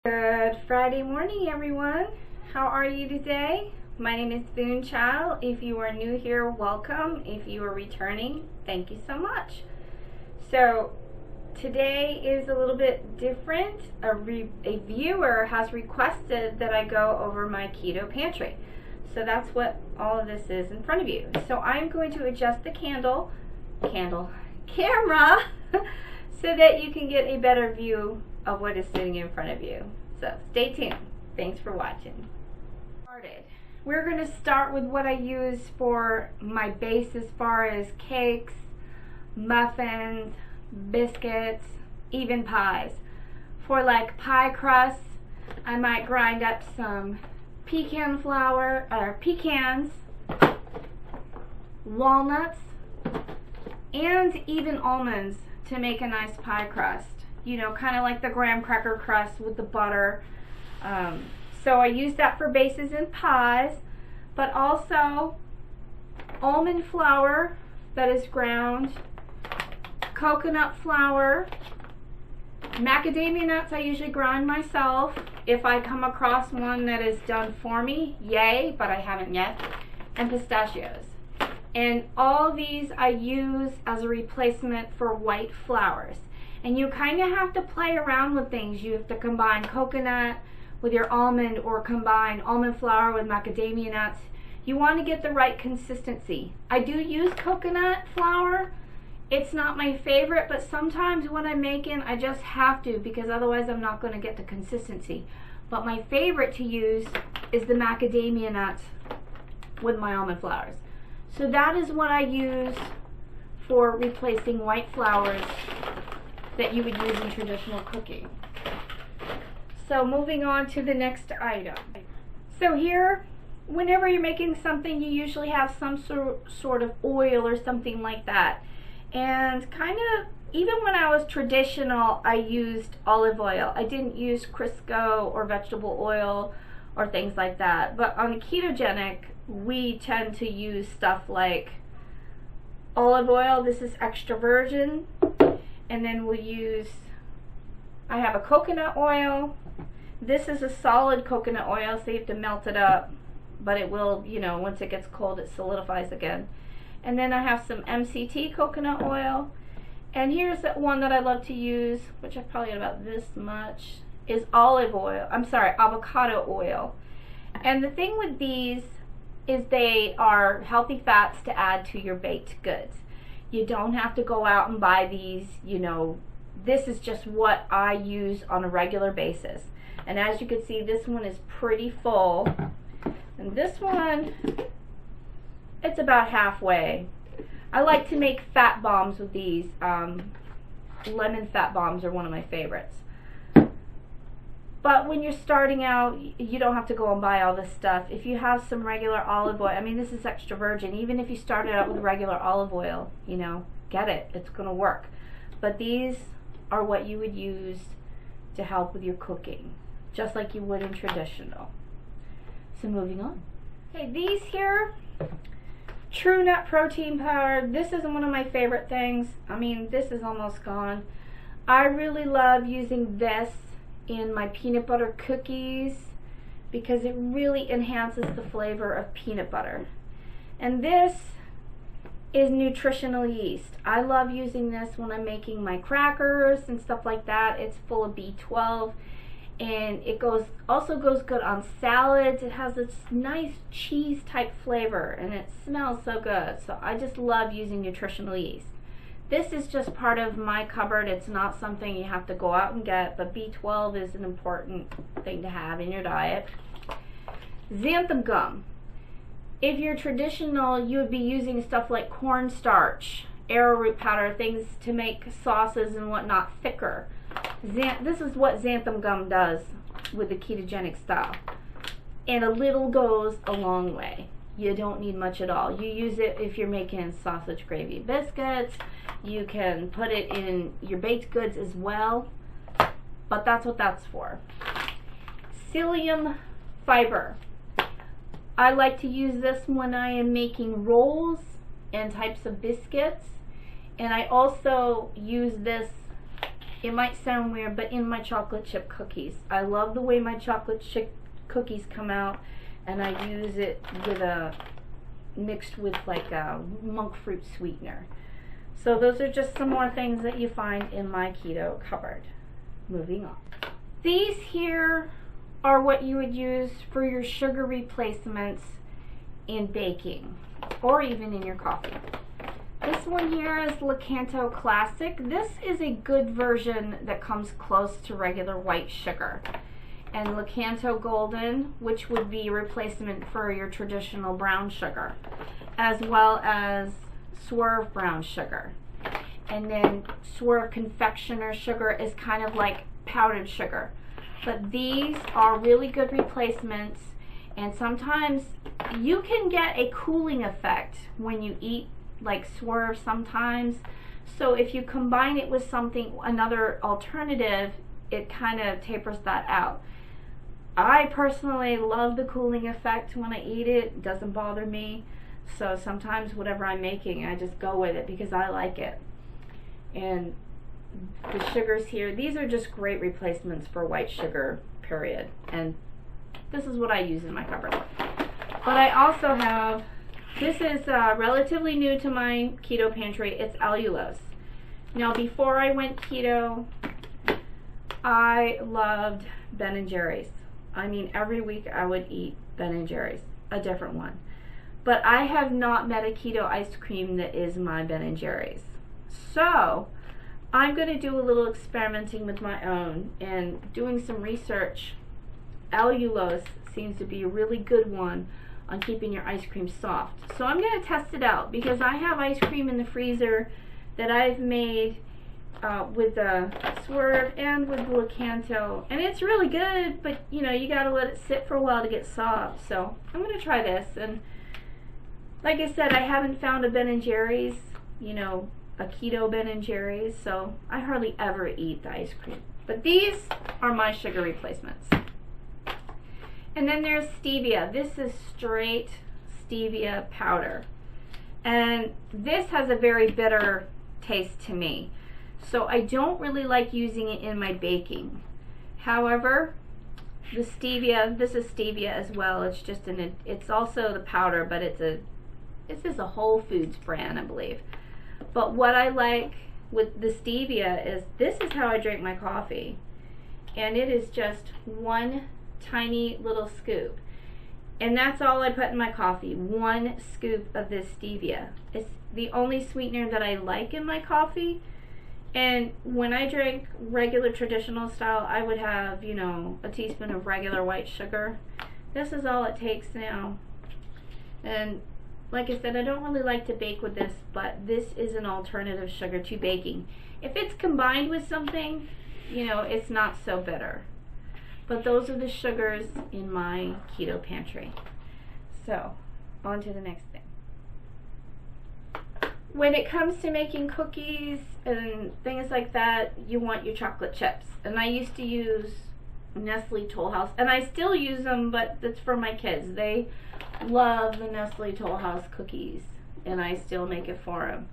Good Friday morning, everyone. How are you today? My name is Voon. If you are new here, welcome. If you are returning, thank you so much. So today is a little bit different. A viewer has requested that I go over my Keto Pantry. So that's what all of this is in front of you. So I'm going to adjust the camera so that you can get a better view of what is sitting in front of you. So stay tuned. Thanks for watching. We're going to start with what I use for my base as far as cakes, muffins, biscuits, even pies. For like pie crust, I might grind up some pecans, walnuts, and even almonds to make a nice pie crust. You know, kind of like the graham cracker crust with the butter. So I use that for bases in pies, but also almond flour that is ground, coconut flour, macadamia nuts I usually grind myself. If I come across one that is done for me, yay, but I haven't yet, and pistachios. And all these I use as a replacement for white flours. And you kind of have to play around with things. You have to combine coconut with your almond or combine almond flour with macadamia nuts. You want to get the right consistency. I do use coconut flour. It's not my favorite, but sometimes when I'm making, I just have to because otherwise I'm not going to get the consistency. But my favorite to use is the macadamia nuts with my almond flours. So that is what I use for replacing white flours that you would use in traditional cooking. So moving on to the next item. So here, whenever you're making something, you usually have some sort of oil or something like that. And kind of, even when I was traditional, I used olive oil. I didn't use Crisco or vegetable oil or things like that. But on the ketogenic, we tend to use stuff like olive oil. This is extra virgin. And then we'll use, I have a coconut oil. This is a solid coconut oil, so you have to melt it up. But it will, you know, once it gets cold, it solidifies again. And then I have some MCT coconut oil. And here's the one that I love to use, which I probably got about this much, is avocado oil. And the thing with these is they are healthy fats to add to your baked goods. You don't have to go out and buy these, you know, this is just what I use on a regular basis. And as you can see, this one is pretty full. And this one, it's about halfway. I like to make fat bombs with these. Lemon fat bombs are one of my favorites. But when you're starting out, you don't have to go and buy all this stuff. If you have some regular olive oil, I mean, this is extra virgin. Even if you started out with regular olive oil, you know, get it. It's going to work. But these are what you would use to help with your cooking, just like you would in traditional. So moving on. Okay, these here, True Nut Protein Powder. This is one of my favorite things. I mean, this is almost gone. I really love using this in my peanut butter cookies because it really enhances the flavor of peanut butter. And this is nutritional yeast. I love using this when I'm making my crackers and stuff like that. It's full of B12 and it also goes good on salads. It has this nice cheese type flavor and it smells so good. So I just love using nutritional yeast. This is just part of my cupboard. It's not something you have to go out and get, but B12 is an important thing to have in your diet. Xanthan gum. If you're traditional, you would be using stuff like cornstarch, arrowroot powder, things to make sauces and whatnot thicker. This is what xanthan gum does with the ketogenic style. And a little goes a long way. You don't need much at all. You use it if you're making sausage gravy biscuits. You can put it in your baked goods as well, but that's what that's for. Psyllium fiber. I like to use this when I am making rolls and types of biscuits, and I also use this it might sound weird, but in my chocolate chip cookies. I love the way my chocolate chip cookies come out, and I use it with mixed with like a monk fruit sweetener. So those are just some more things that you find in my keto cupboard. Moving on. These here are what you would use for your sugar replacements in baking, or even in your coffee. This one here is Lecanto Classic. This is a good version that comes close to regular white sugar. And Lecanto Golden, which would be a replacement for your traditional brown sugar, as well as Swerve brown sugar. And then Swerve confectioner sugar is kind of like powdered sugar. But these are really good replacements, and sometimes you can get a cooling effect when you eat like Swerve sometimes. So if you combine it with something, another alternative, it kind of tapers that out. I personally love the cooling effect when I eat it. It doesn't bother me. So sometimes whatever I'm making, I just go with it because I like it. And the sugars here, these are just great replacements for white sugar, period. And this is what I use in my cupboard. But I also have, this is relatively new to my keto pantry. It's allulose. Now before I went keto, I loved Ben & Jerry's. I mean, every week I would eat Ben & Jerry's, a different one. But I have not met a keto ice cream that is my Ben & Jerry's. So I'm going to do a little experimenting with my own and doing some research. Allulose seems to be a really good one on keeping your ice cream soft. So I'm going to test it out because I have ice cream in the freezer that I've made with the Swerve and with the Lecanto, and it's really good, but you know, you gotta let it sit for a while to get soft. So I'm gonna try this, and like I said, I haven't found a Ben & Jerry's, you know, a keto Ben & Jerry's, so I hardly ever eat the ice cream. But these are my sugar replacements. And then there's stevia. This is straight stevia powder, and this has a very bitter taste to me. So I don't really like using it in my baking. However, the stevia, this is stevia as well. It's just it's also the powder, but this is a Whole Foods brand, I believe. But what I like with the stevia is this is how I drink my coffee. And it is just one tiny little scoop. And that's all I put in my coffee, one scoop of this stevia. It's the only sweetener that I like in my coffee. And when I drink regular traditional style, I would have, you know, a teaspoon of regular white sugar. This is all it takes now. And like I said, I don't really like to bake with this, but this is an alternative sugar to baking. If it's combined with something, you know, it's not so bitter. But those are the sugars in my keto pantry. So, on to the next thing. When it comes to making cookies and things like that, you want your chocolate chips. And I used to use Nestle Toll House, and I still use them, but it's for my kids. They love the Nestle Toll House cookies, and I still make it for them.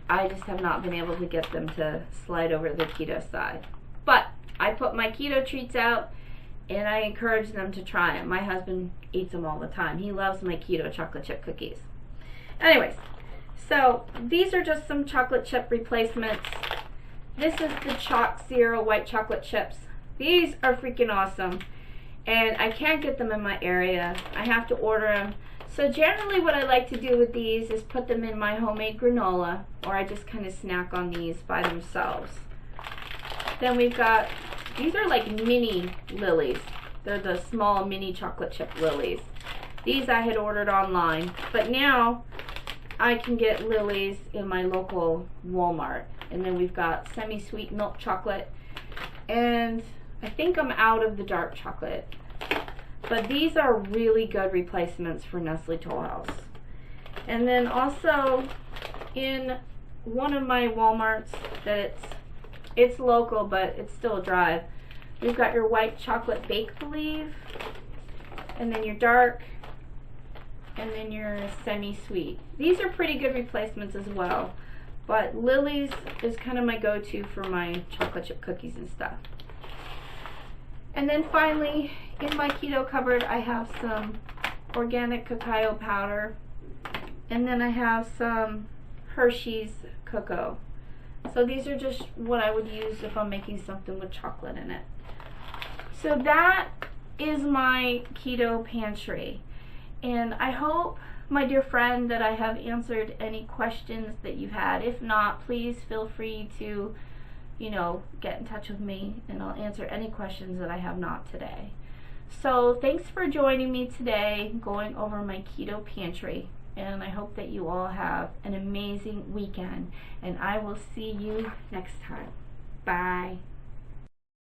I just have not been able to get them to slide over to the keto side. But I put my keto treats out, and I encourage them to try them. My husband eats them all the time. He loves my keto chocolate chip cookies. Anyways, so these are just some chocolate chip replacements. This is the Chalk Zero white chocolate chips. These are freaking awesome, and I can't get them in my area. I have to order them. So generally what I like to do with these is put them in my homemade granola, or I just kind of snack on these by themselves. Then we've got, these are like mini lilies. They're the small mini chocolate chip lilies. These I had ordered online, but now I can get lilies in my local Walmart. And then we've got semi-sweet milk chocolate, and I think I'm out of the dark chocolate. But these are really good replacements for Nestle Toll House. And then also in one of my Walmarts that it's local, but it's still a drive, we've got your white chocolate bake believe, and then your dark, and then your semi-sweet. These are pretty good replacements as well. But Lily's is kind of my go-to for my chocolate chip cookies and stuff. And then finally, in my keto cupboard, I have some organic cacao powder. And then I have some Hershey's cocoa. So these are just what I would use if I'm making something with chocolate in it. So that is my keto pantry. And I hope, my dear friend, that I have answered any questions that you've had. If not, please feel free to, get in touch with me and I'll answer any questions that I have not today. So thanks for joining me today, going over my keto pantry. And I hope that you all have an amazing weekend. And I will see you next time. Bye.